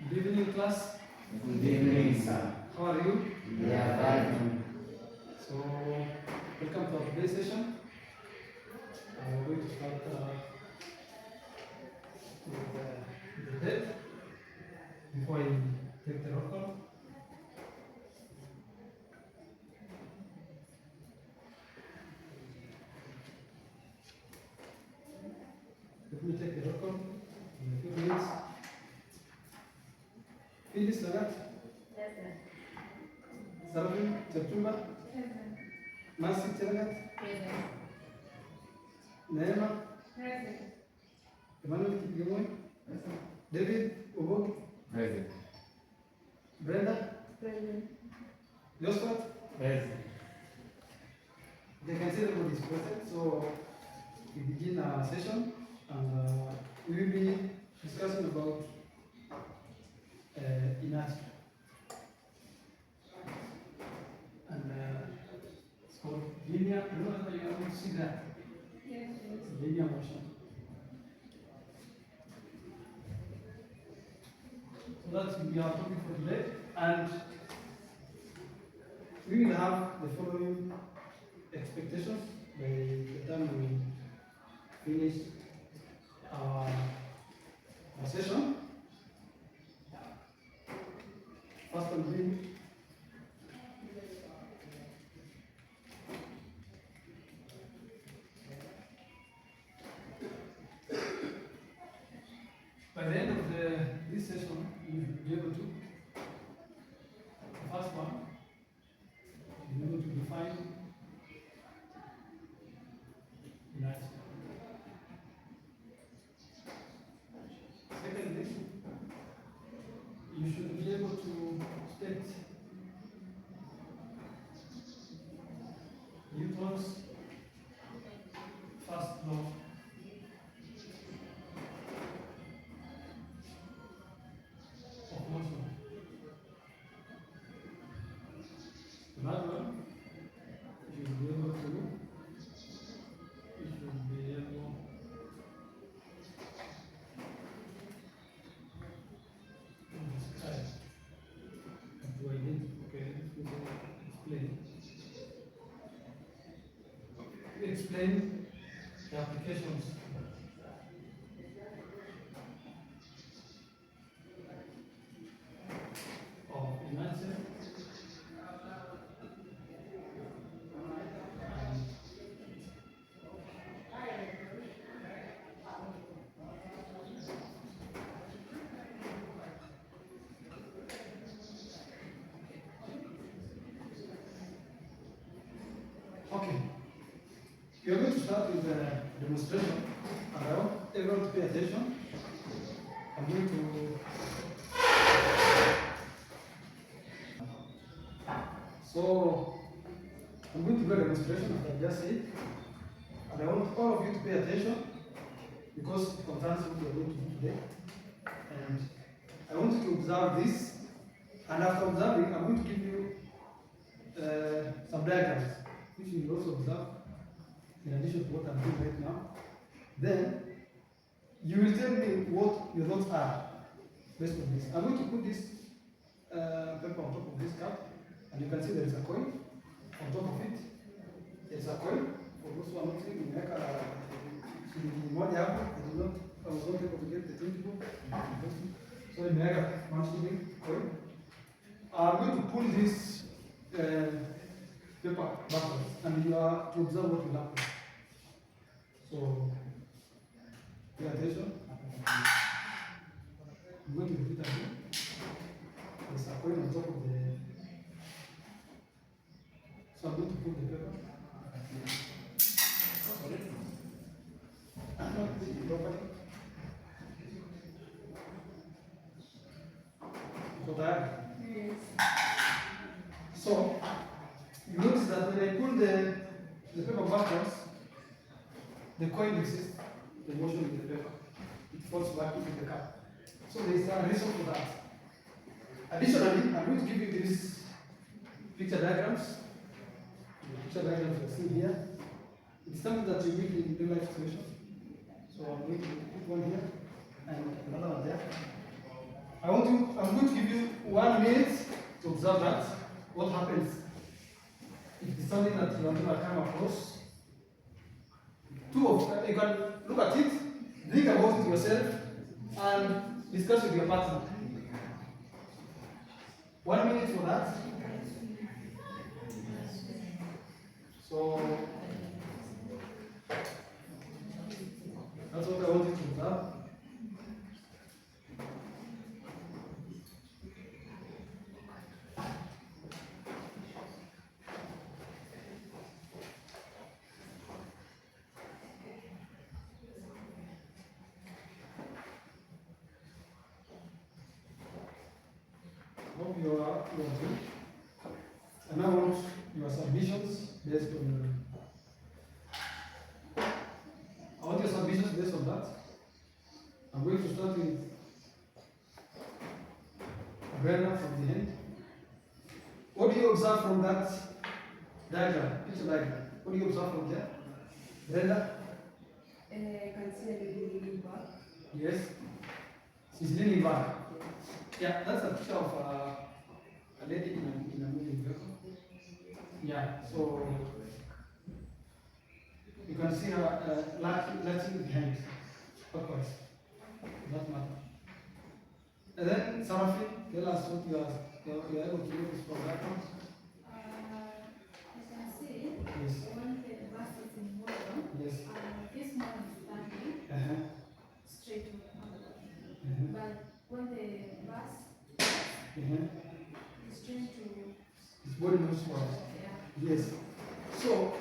Good evening, class. Good evening, sir. How are you? We are fine. So, welcome to our today's session. We're going to start with the head before I take the roll call. Let me take the roll call in a few minutes. Phyllis Lagat, Present. Sarvin Chapchumba, Present. Nancy Chelagat, Present. Neema, Present. Emmanuel Kipgemoy, David Obo, Present. Brenda, Present. Josephat. Present. They can see everybody is present, so we begin our session and we will be discussing about inertia. And it's called linear. I don't know whether you are able to see that. Yes. It's a linear motion. So that's we are topic for today, and we will have the following expectations by the time we finish our session. First one being by the end of this session, you will be able to, the first one, you'll be able to define inertia. Secondly, you should be able to state Newton's first law of motion. Another one, you should be able to describe and to explain the applications of inertia and okay. We are going to start with the demonstration, and I want everyone to pay attention. I'm going to. So, I'm going to do a demonstration, as I just said, and I want all of you to pay attention because it concerns what we are going to do today. And I want you to observe this, and after observing, I'm going to give you some diagrams, which you will also observe in addition to what I'm doing right now. Then you will tell me what your thoughts are based on this. I'm going to put this paper on top of this cup, and you can see there is a coin on top of it. There's a coin. For those who are not seeing, shilingi moja hapo. I was not able to get the 20 book. So nimeweka one shilling coin. I'm going to pull this paper backwards, and you are to observe what will happen. So, pay attention. I'm going to repeat again. There's a coin on top of the. So I'm going to put the paper. Sorry. I'm not putting it properly. So tired? Yes. So, you notice that when I pull the paper backwards, the coin exists, the motion in the paper. It falls back into the cup. So there is a reason for that. Additionally, I'm going to give you these picture diagrams. The picture diagrams you are seeing here. It's something that you need in real life situation. So I'm going to put one here and another one there. I'm going to give you 1 minute to observe that. What happens if it's something that you have never come across? You can look at it, think about it yourself, and discuss with your partner. 1 minute for that. So that's what I wanted to observe. Hope you are good. And I want your submissions based on. I want your submissions based on that. I'm going to start with Gaerl from the end. What do you observe from that diagram? Picture diagram. What do you observe from there? Brenda? I can see a lady leaning back. Yes. She's leaning back. Yeah, that's a picture of a lady in a moving vehicle. Yeah, so you can see her latching behind. Clockwise. That matter. And then, Sarafi, tell us what you are able to notice from that one. I can see Yes. when the bus is in motion, Yes. this one is standing Uh-huh. straight to the other. Uh-huh. But when the bus Uh-huh. is trying to, His body moves forward. yeah, Yes. So,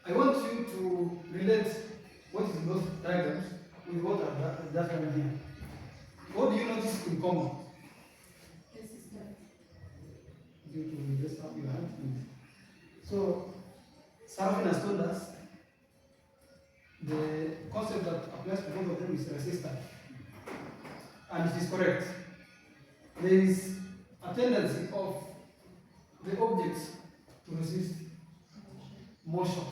I want you to relate what is in those diagrams with what are that one here. What do you notice in common? resistance. You to raise up your hand, please. So, Sarafin has told us the concept that applies to both of them is resistance. And it is correct. There is a tendency of the objects to resist motion.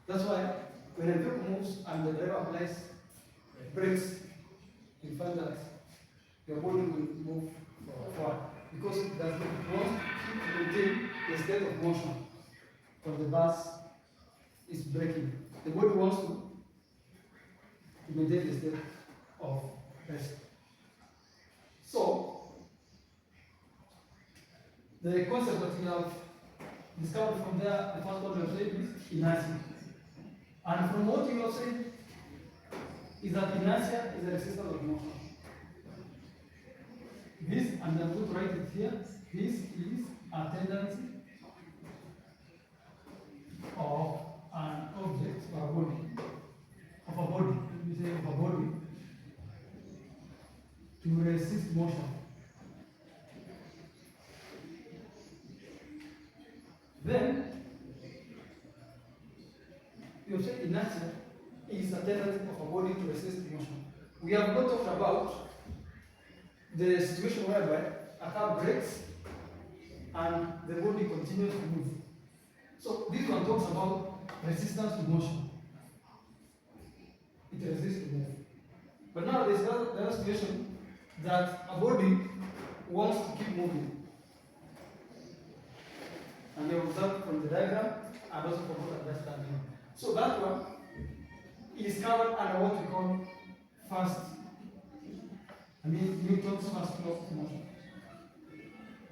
That's why when a vehicle moves and the driver applies brakes, you find that your body will move forward because it does not want to maintain the state of motion when the bus is braking. The body wants to maintain the state of rest. So, the concept that we have discovered from there, the first one we have said is inertia. And from what you have said, is that inertia is a resistance of motion. This, and I'm going to write it here, this is a tendency of an object or a body, let me say of a body, to resist motion. Then, you have said inertia is a tendency of a body to resist motion. We have not talked about the situation whereby a car brakes and the body continues to move. So this one talks about resistance to motion. It resists to move. But now there's another situation that a body wants to keep moving. And you observe from the diagram and also from what I'm just standing. So that one is covered under what we call Newton's first law of motion.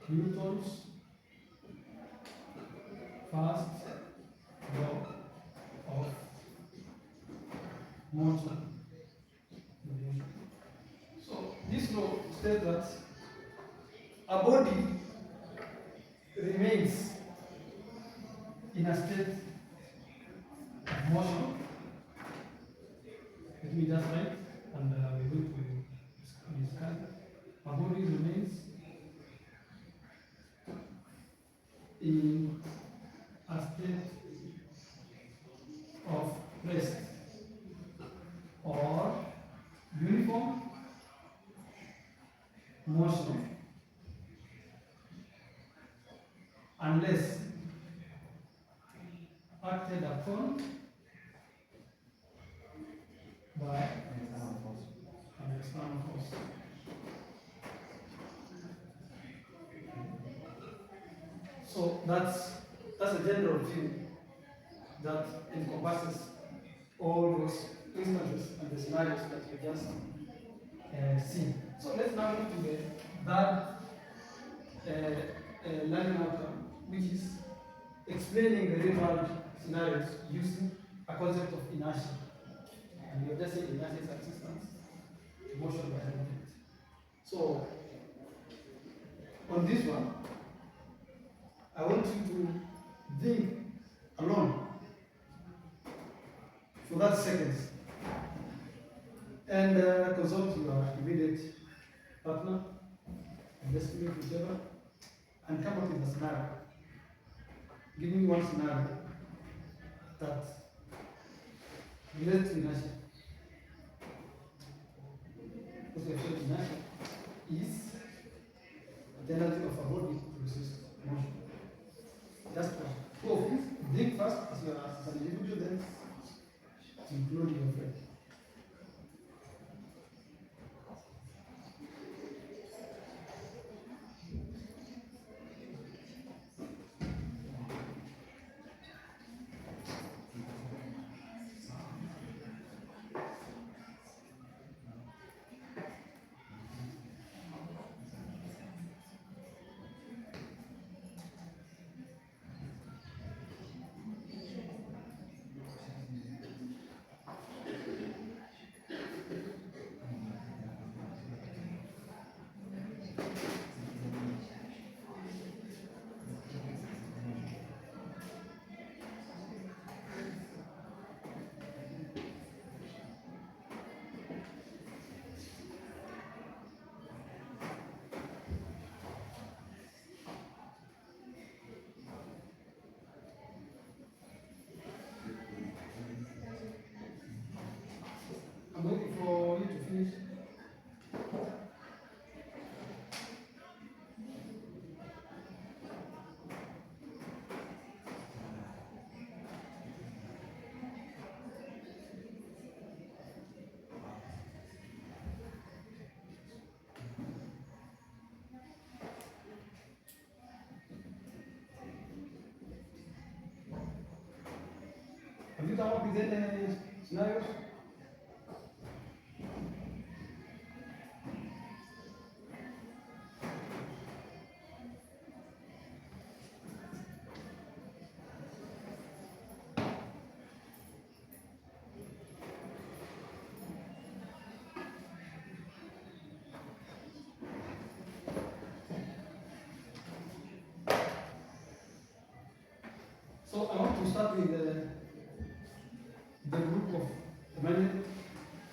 Newton's first law of motion. So this law states that a body remains in a state of motion. Let me just write, and we're going to discuss. A body remains in a state of rest or uniform motion unless acted upon by an external force. So that's a general view that encompasses all those instances and the scenarios that we just seen. So let's now move to the third learning outcome, which is explaining the real world scenarios using a concept of inertia. And we have just said inertia is resistance to motion by an object. So on this one, I want you to think alone for that seconds and consult your immediate partner, investigate whichever, and come up with a scenario. Give me one scenario that relates to inertia. Because we have said inertia is a tendency of a body to resist motion. Just two of these. Think first as you are as an individual, then include your friend. I'm waiting for you to finish. Have you come up with any scenarios? So I want to start with the group of Emmanuel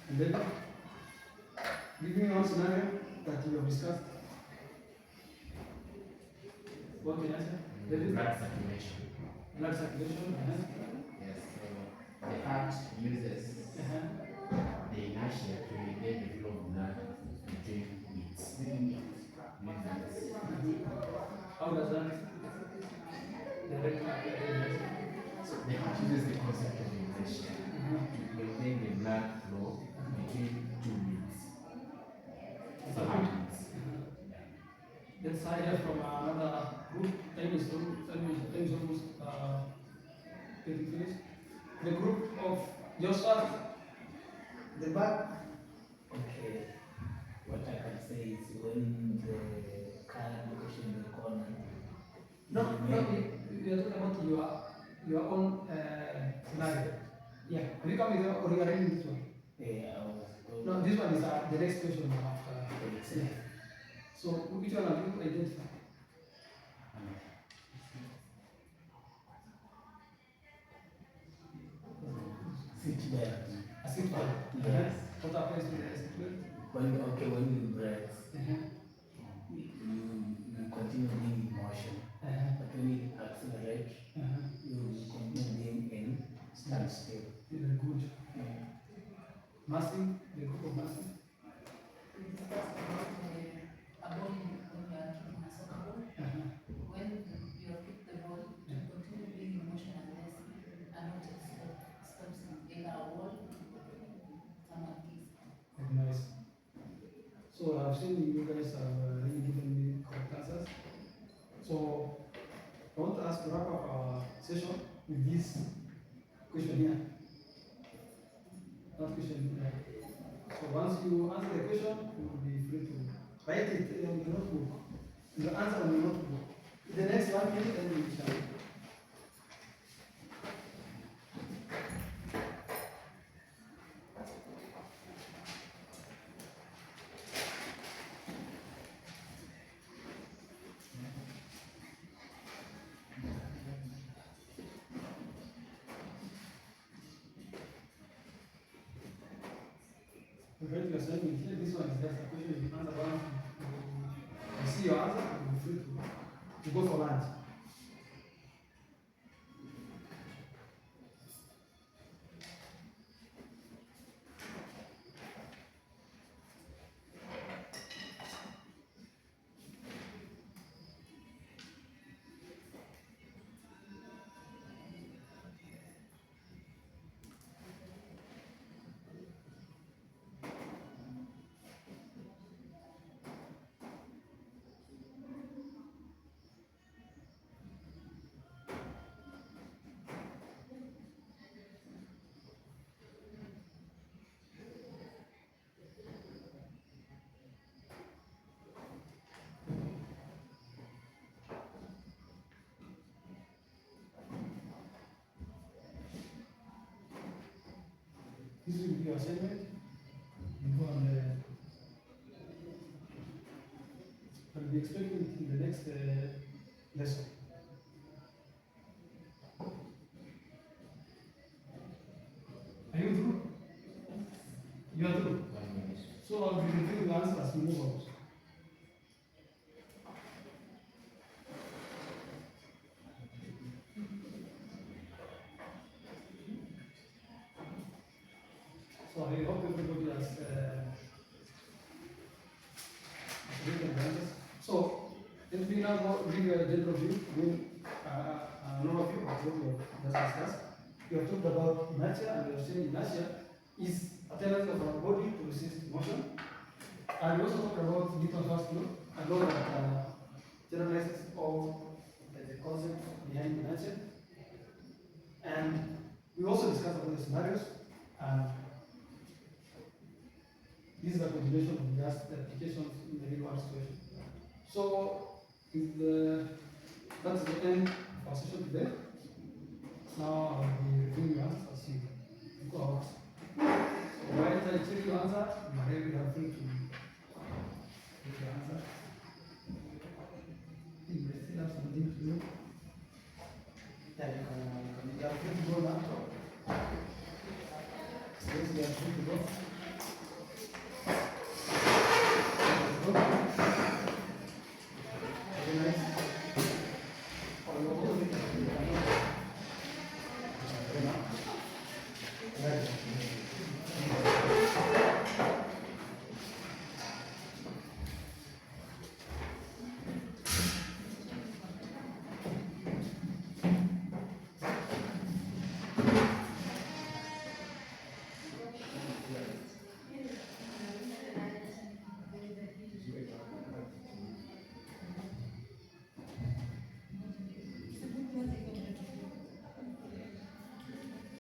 and David. Give me one scenario that you have discussed. What can I say? David? Blood circulation. Blood circulation. Yes, so the heart uses the inertia to regulate the flow of blood between its movements. How does that direct So the heart uses the concept of inertia to maintain the blood flow between two beats. So heartbeats. Let's say here from another group. Time is almost getting finished. The group of Joseph, the back. Okay. What I can say is when the car location in the corner. No, we are talking about your own scenario. Yeah. Have you come with or you are reading this one? Yeah, I was told. No, this one is the next question after. Yeah. So which one have you identified? Sit there. A seat belt. Yes. What happens to the seat belt? When you breathe, Uh-huh. you continue being in motion. But when you accelerate, you continue being in standstill. Very good. Massing, the group of massing. We discussed about a ball when you are kicking a soccer ball. When you have kicked the ball, you continue being in motion unless an object stops in either a wall or someone kicks. Very nice. So I've seen you guys have really given me correct answers. So I want to ask to wrap up our session with this question here. That question here. So once you answer the question, you will be free to write it in the notebook. The answer on the notebook. The next 1 minute, then we shall. Prepare your assignment here. This one is just a question you answer once. You see your answer, and you're free to go for lunch. This will be your assignment. You go on I'll be expecting it in the next lesson. Are you through? You are through. So I'll be reviewing the answers as we move on. So I hope everybody has written the answers. So let me now go give you a general view. An overview of what we have just discussed. We have talked about inertia, and we have seen inertia is a tendency of our body to resist motion. And we also talked about Newton's first law, a law that generalizes all the concepts behind inertia. And we also discussed about the scenarios. And this is a continuation of just the applications in the real world situation. So that's the end of our session today. Now I'll be reviewing your answers as you go out. So while I check your answer, you are free to